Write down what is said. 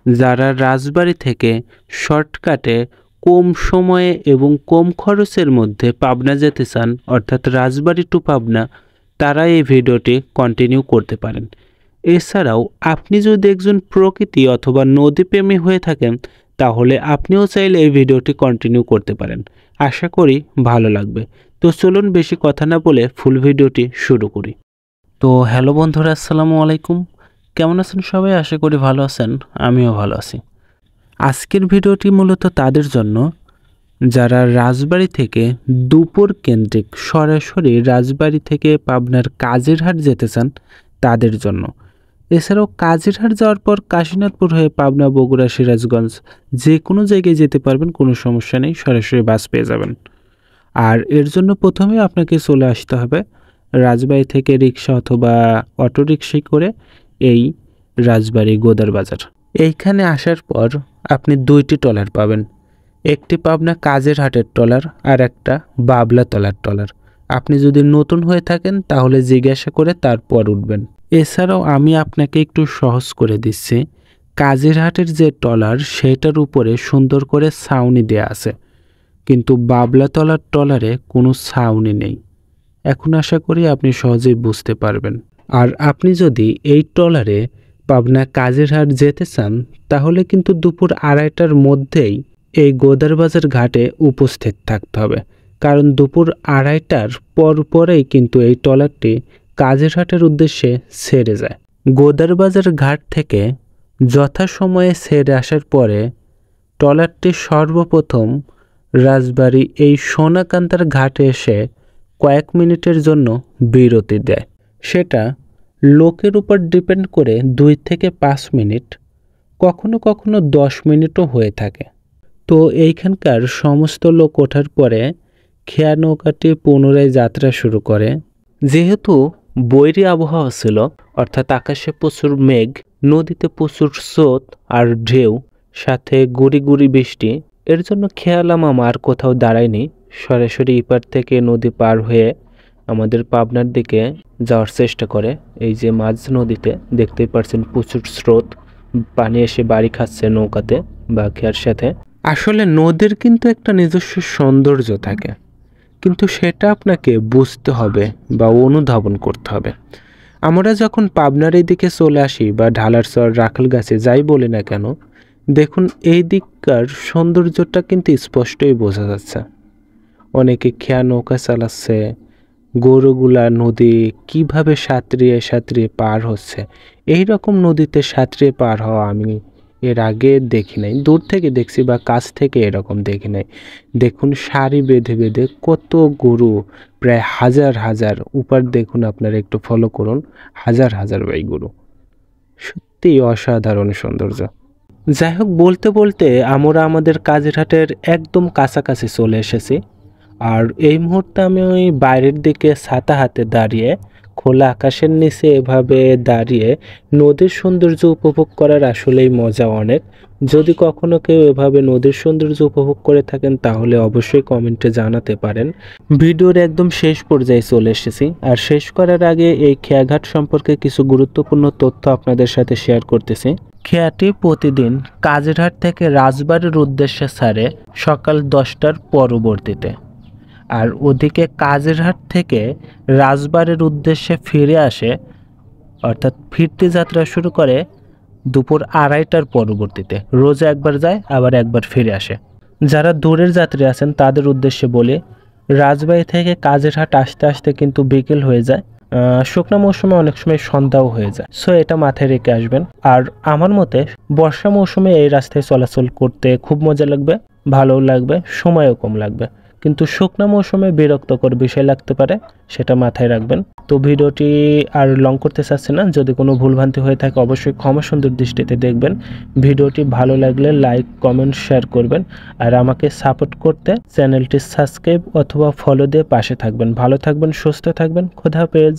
যারা রাজবাড়ী থেকে শর্টকাটে কম সময়ে এবং কম খরচের মধ্যে পাবনা যেতে চান, অর্থাৎ রাজবাড়ী টু পাবনা, তারা এই ভিডিওটি কন্টিনিউ করতে পারেন। এছাড়াও আপনি যদি একজন প্রকৃতি অথবা নদীপ্রেমী হয়ে থাকেন, তাহলে আপনিও চাইলে এই ভিডিওটি কন্টিনিউ করতে পারেন। আশা করি ভালো লাগবে। তো চলুন বেশি কথা না বলে ফুল ভিডিওটি শুরু করি। তো হ্যালো বন্ধুরা, আসসালামু আলাইকুম। কেমন আছেন সবাই? আশা করি ভালো আছেন, আমিও ভালো আছি। আজকের ভিডিওটি মূলত তাদের জন্য যারা রাজবাড়ী থেকে দুপুর কেন্দ্রিক সরাসরি রাজবাড়ী থেকে পাবনার কাজিরহাট যেতে চান তাদের জন্য। এছাড়াও কাজিরহাট যাওয়ার পর কাশীনাথপুর হয়ে পাবনা, বগুড়া, সিরাজগঞ্জ যে কোনো জায়গায় যেতে পারবেন, কোনো সমস্যা নেই, সরাসরি বাস পেয়ে যাবেন। আর এর জন্য প্রথমে আপনাকে চলে আসতে হবে রাজবাড়ী থেকে রিক্সা অথবা অটো রিক্সায় করে এই রাজবাড়ী গোদার বাজার। এইখানে আসার পর আপনি দুইটি ট্রলার পাবেন, একটি পাবনা কাজিরহাটের ট্রলার আর একটা বাবলা তলার ট্রলার। আপনি যদি নতুন হয়ে থাকেন তাহলে জিজ্ঞাসা করে তারপর উঠবেন। এছাড়াও আমি আপনাকে একটু সহজ করে দিচ্ছি, কাজিরহাটের যে ট্রলার সেটার উপরে সুন্দর করে ছাউনি দেয়া আছে, কিন্তু বাবলাতলার ট্রলারে কোনো ছাউনি নেই। এখন আশা করি আপনি সহজেই বুঝতে পারবেন। আর আপনি যদি এই ট্রলারে পাবনা কাজিরহাট যেতে চান তাহলে কিন্তু দুপুর 2:30টার মধ্যেই এই গোদারবাজার ঘাটে উপস্থিত থাকতে হবে, কারণ দুপুর 2:30টার পরেই কিন্তু এই ট্রলারটি কাজিরহাটের উদ্দেশ্যে ছেড়ে যায়। গোদারবাজার ঘাট থেকে যথাসময়ে ছেড়ে আসার পরে ট্রলারটি সর্বপ্রথম রাজবাড়ী এই সোনাকান্তার ঘাটে এসে কয়েক মিনিটের জন্য বিরতি দেয়। সেটা লোকের উপর ডিপেন্ড করে 2 থেকে 5 মিনিট, কখনো কখনো 10 মিনিটও হয়ে থাকে। তো এইখানকার সমস্ত লোক ওঠার পরে খেয়া নৌকাটি পুনরায় যাত্রা শুরু করে। যেহেতু বৈরী আবহাওয়া ছিল, অর্থাৎ আকাশে প্রচুর মেঘ, নদীতে প্রচুর স্রোত আর ঢেউ, সাথে গুড়ি গুড়ি বৃষ্টি, এর জন্য খেয়াল মামা আর কোথাও দাঁড়ায়নি, সরাসরি ইপার থেকে নদী পার হয়ে আমাদের পাবনার দিকে যাওয়ার চেষ্টা করে। এই যে মাঝ নদীতে দেখতেই পাচ্ছেন প্রচুর স্রোত, পানি এসে বাড়ি খাচ্ছে নৌকাতে বা খেয়ার সাথে। আসলে নদীর কিন্তু একটা নিজস্ব সৌন্দর্য থাকে, কিন্তু সেটা আপনাকে বুঝতে হবে বা অনুধাবন করতে হবে। আমরা যখন পাবনার এই দিকে চলে আসি বা ঢালারচর, রাখালগাছি যাই বলি না কেন, দেখুন এই দিককার সৌন্দর্যটা কিন্তু স্পষ্টই বোঝা যাচ্ছে। অনেকে খেয়া নৌকা চালাচ্ছে, গরুগুলা নদী কিভাবে সাঁতরিয়ে সাঁতরিয়ে পার হচ্ছে, এই রকম নদীতে সাঁতরিয়ে পার হওয়া আমি এর আগে দেখি নাই। দূর থেকে দেখছি বা কাছ থেকে এরকম দেখি নাই। দেখুন সারি বেঁধে বেঁধে কত গরু, প্রায় হাজার হাজার, উপর দেখুন আপনারা একটু ফলো করুন, হাজার হাজার ভাই গরু। সত্যি অসাধারণ সৌন্দর্য। যাই হোক, বলতে বলতে আমরা আমাদের কাজিরহাটের একদম কাছাকাছি চলে এসেছি। আর এই মুহূর্তে আমি ওই বাইরের দিকে ছাতা হাতে দাঁড়িয়ে, খোলা আকাশের নিচে এভাবে দাঁড়িয়ে নদীর সৌন্দর্য উপভোগ করার আসলেই মজা অনেক। যদি কখনো কেউ এভাবে নদীর সৌন্দর্য উপভোগ করে থাকেন তাহলে অবশ্যই কমেন্টে জানাতে পারেন। ভিডিওর একদম শেষ পর্যায়ে চলে এসেছি, আর শেষ করার আগে এই খেয়াঘাট সম্পর্কে কিছু গুরুত্বপূর্ণ তথ্য আপনাদের সাথে শেয়ার করতেছি। খেয়াটি প্রতিদিন কাজিরহাট থেকে রাজবাড়ীর উদ্দেশ্যে ছাড়ে সকাল 10টার পরবর্তীতে, আর ওদিকে কাজিরহাট থেকে রাজবাড়ীর উদ্দেশ্যে ফিরে আসে, অর্থাৎ ফিরতি যাত্রা শুরু করে দুপুর 2:30টার পরবর্তীতে। রোজ একবার যায়, আবার একবার ফিরে আসে। যারা দূরের যাত্রী আছেন তাদের উদ্দেশ্যে বলে, রাজবাড়ী থেকে কাজিরহাট আসতে আসতে কিন্তু বিকেল হয়ে যায়, শুকনো মৌসুমে অনেক সময় সন্ধ্যাও হয়ে যায়। সো এটা মাথায় রেখে আসবেন। আর আমার মতে বর্ষা মৌসুমে এই রাস্তায় চলাচল করতে খুব মজা লাগবে, ভালোও লাগবে, সময়ও কম লাগবে। কিন্তু শুকনো মৌসুমে বিরক্তকর বিষয় লাগতে পারে, সেটা মাথায় রাখবেন। তো ভিডিওটি আর লং করতে চাচ্ছি না, যদি কোনো ভুলভ্রান্তি হয়ে থাকে অবশ্যই ক্ষমা সুন্দর দৃষ্টিতে দেখবেন। ভিডিওটি ভালো লাগলে লাইক, কমেন্ট, শেয়ার করবেন। আর আমাকে সাপোর্ট করতে চ্যানেলটি সাবস্ক্রাইব অথবা ফলো দিয়ে পাশে থাকবেন। ভালো থাকবেন, সুস্থ থাকবেন, খোদা হাফেজ।